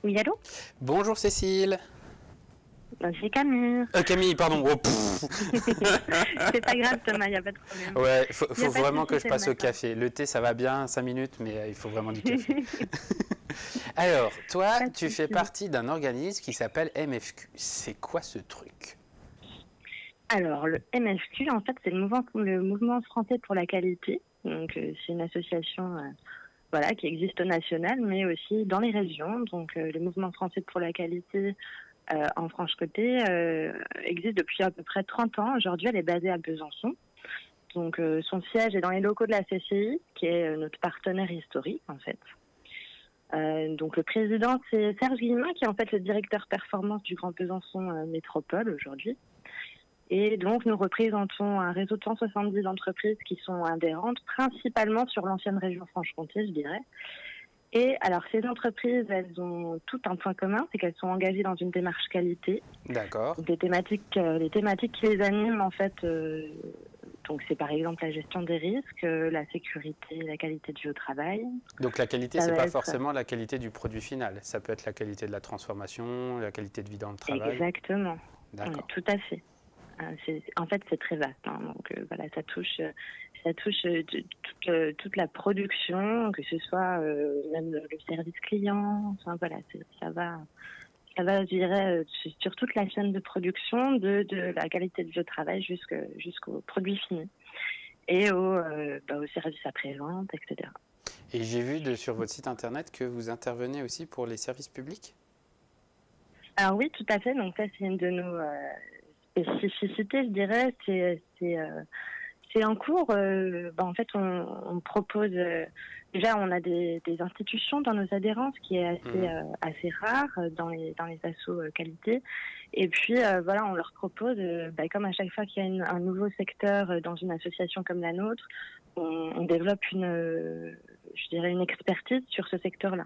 Oui, allô? Bonjour Cécile. C'est Camille. Camille, pardon. Oh, C'est pas grave, Thomas, il n'y a pas de problème. ouais, Il n'y faut a pas de vraiment souci, que je c'est le passe au matin. café. Le thé, ça va bien, 5 minutes, mais il faut vraiment du café. Alors, toi, Pas de tu fais souci. partie d'un organisme qui s'appelle MFQ. C'est quoi ce truc? Alors, le MFQ, en fait, c'est le mouvement français pour la qualité. Donc, c'est une association voilà, qui existe au national, mais aussi dans les régions. Donc, le mouvement français pour la qualité en Franche-Comté existe depuis à peu près 30 ans. Aujourd'hui, elle est basée à Besançon. Donc, son siège est dans les locaux de la CCI, qui est notre partenaire historique, en fait. Donc le président, c'est Serge Guillemin, qui est en fait le directeur performance du Grand Besançon Métropole aujourd'hui. Et donc nous représentons un réseau de 170 entreprises qui sont adhérentes, principalement sur l'ancienne région Franche-Comté, je dirais. Et alors ces entreprises, elles ont tout un point commun, c'est qu'elles sont engagées dans une démarche qualité. D'accord. Donc les thématiques qui les animent en fait, donc c'est par exemple la gestion des risques, la sécurité, la qualité de vie au travail. Donc la qualité, Ça c'est va pas être forcément la qualité du produit final. Ça peut être la qualité de la transformation, la qualité de vie dans le travail. exactement, D'accord. tout à fait. En fait, c'est très vaste. Hein. Donc voilà, ça touche toute la production, que ce soit même le service client. Enfin voilà, ça va, je dirais, sur toute la chaîne de production, de la qualité de vie au travail jusqu'au produit fini et au service après-vente, etc. Et j'ai vu sur votre site internet que vous intervenez aussi pour les services publics? Alors oui, tout à fait. Donc ça, c'est une de nos spécificités, je dirais. C'est en cours. En fait, on propose. Déjà, on a des institutions dans nos adhérences qui est assez rare dans les assos qualité. Et puis, voilà, on leur propose, comme à chaque fois qu'il y a un nouveau secteur dans une association comme la nôtre, on développe je dirais, une expertise sur ce secteur-là.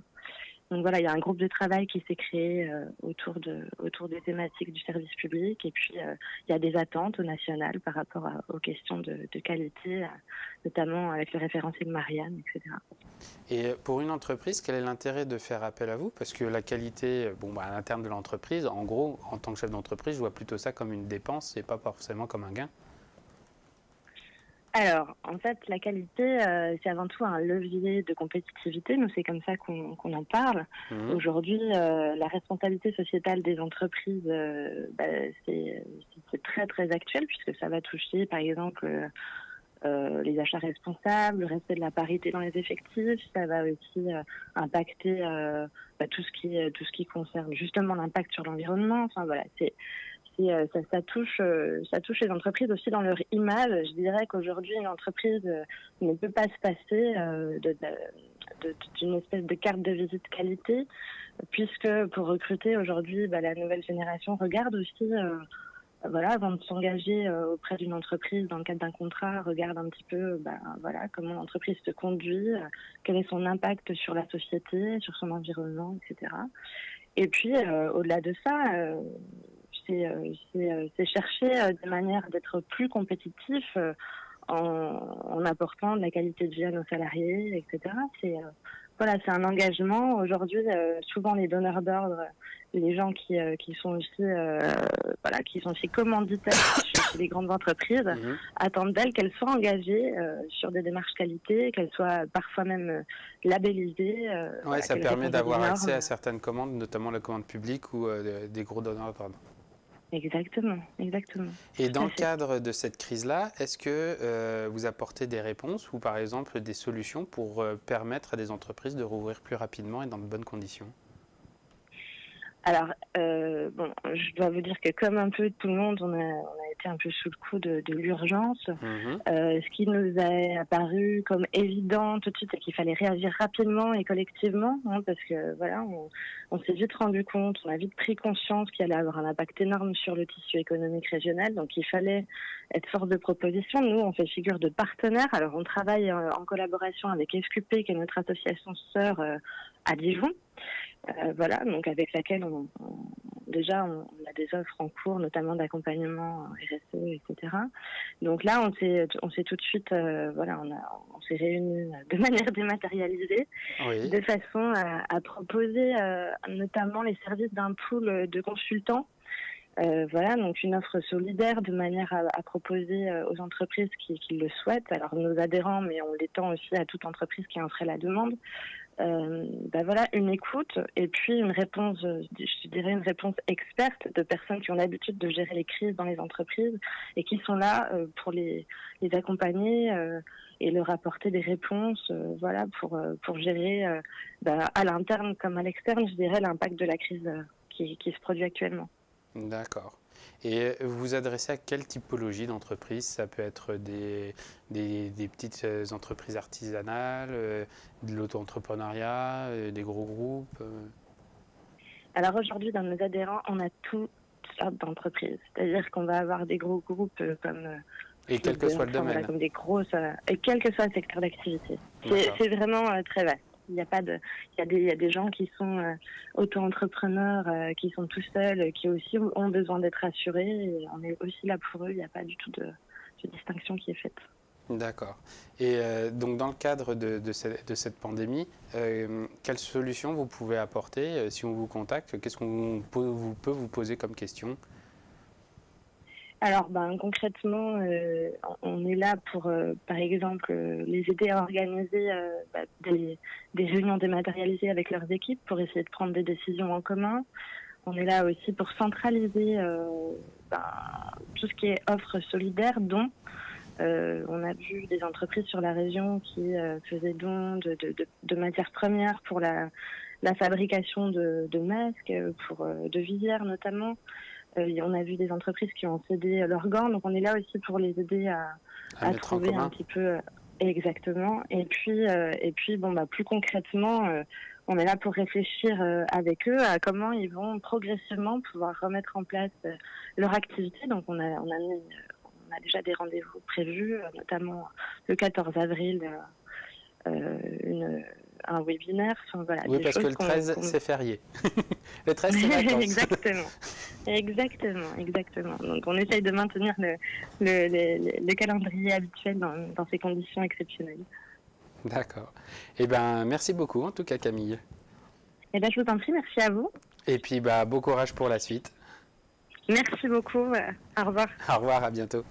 Donc voilà, il y a un groupe de travail qui s'est créé autour des thématiques du service public, et puis il y a des attentes au national par rapport aux questions de qualité, notamment avec le référentiel Marianne, etc. Et pour une entreprise, quel est l'intérêt de faire appel à vous? Parce que la qualité, à l'interne de l'entreprise, en gros, en tant que chef d'entreprise, je vois plutôt ça comme une dépense et pas forcément comme un gain. Alors, en fait, la qualité, c'est avant tout un levier de compétitivité. Nous, c'est comme ça qu'on en parle. Aujourd'hui, la responsabilité sociétale des entreprises, c'est très, très actuel, puisque ça va toucher, par exemple, les achats responsables, le respect de la parité dans les effectifs. Ça va aussi impacter tout ce qui concerne justement l'impact sur l'environnement. Enfin, voilà, ça touche les entreprises aussi dans leur image. Je dirais qu'aujourd'hui, une entreprise ne peut pas se passer d'une espèce de carte de visite qualité, puisque pour recruter aujourd'hui, la nouvelle génération regarde aussi, avant de s'engager auprès d'une entreprise dans le cadre d'un contrat, regarde un petit peu, comment l'entreprise se conduit, quel est son impact sur la société, sur son environnement, etc. Et puis, au-delà de ça, c'est chercher des manières d'être plus compétitif en apportant de la qualité de vie à nos salariés, etc. C'est un engagement. Aujourd'hui, souvent les donneurs d'ordre, les gens qui sont aussi commanditaires chez les grandes entreprises, attendent d'elles qu'elles soient engagées sur des démarches qualité, qu'elles soient parfois même labellisées. Ouais, ça permet d'avoir accès à certaines commandes, notamment la commande publique ou des gros donneurs d'ordre. Exactement, exactement. Et dans le cadre de cette crise-là, est-ce que vous apportez des réponses ou par exemple des solutions pour permettre à des entreprises de rouvrir plus rapidement et dans de bonnes conditions? Alors, je dois vous dire que comme un peu tout le monde, on a été un peu sous le coup de l'urgence. Ce qui nous a apparu comme évident tout de suite, c'est qu'il fallait réagir rapidement et collectivement, parce que voilà, on s'est vite rendu compte, on a vite pris conscience qu'il allait avoir un impact énorme sur le tissu économique régional, donc il fallait être force de proposition. Nous, on fait figure de partenaire. Alors, on travaille en collaboration avec FQP, qui est notre association sœur à Dijon. Donc avec laquelle on déjà, on a des offres en cours, notamment d'accompagnement RSE, etc. Donc là, on s'est tout de suite, voilà, on s'est réunis de manière dématérialisée, Oui. de façon à proposer notamment les services d'un pool de consultants. Voilà, donc une offre solidaire de manière à proposer aux entreprises qui le souhaitent, alors nos adhérents, mais on l'étend aussi à toute entreprise qui en ferait la demande. Voilà, une écoute et puis une réponse, je dirais une réponse experte de personnes qui ont l'habitude de gérer les crises dans les entreprises et qui sont là pour les accompagner et leur apporter des réponses, voilà, pour gérer à l'interne comme à l'externe, je dirais, l'impact de la crise qui se produit actuellement. D'accord. Et vous vous adressez à quelle typologie d'entreprise? Ça peut être des petites entreprises artisanales, de l'auto-entrepreneuriat, des gros groupes Alors aujourd'hui, dans nos adhérents, on a toutes sortes d'entreprises. C'est-à-dire qu'on va avoir des gros groupes comme... et quel que soit le domaine. Voilà, comme des grosses... et quel que soit le secteur d'activité. C'est vraiment très vaste. Il y a des gens qui sont auto-entrepreneurs, qui sont tout seuls, qui aussi ont besoin d'être rassurés. Et on est aussi là pour eux. Il n'y a pas du tout de distinction qui est faite. D'accord. Et donc dans le cadre de cette pandémie, quelles solutions vous pouvez apporter si on vous contacte? Qu'est-ce qu'on peut vous poser comme question? Alors, concrètement, on est là pour, par exemple, les aider à organiser des réunions dématérialisées avec leurs équipes pour essayer de prendre des décisions en commun. On est là aussi pour centraliser tout ce qui est offre solidaire, dont on a vu des entreprises sur la région qui faisaient don de matières premières pour la fabrication de masques, de visières notamment. On a vu des entreprises qui ont cédé leurs gants, donc on est là aussi pour les aider à trouver un petit peu exactement. Et puis plus concrètement, on est là pour réfléchir avec eux à comment ils vont progressivement pouvoir remettre en place leur activité. Donc on a déjà des rendez-vous prévus, notamment le 14 avril, un webinaire. Voilà, oui, parce que le 13, c'est férié. Le 13, c'est vacances. Exactement. Donc, on essaye de maintenir le calendrier habituel dans ces conditions exceptionnelles. D'accord. Eh bien, merci beaucoup, en tout cas, Camille. Eh bien, je vous en prie, merci à vous. Et puis, bon courage pour la suite. Merci beaucoup. Au revoir. Au revoir, à bientôt.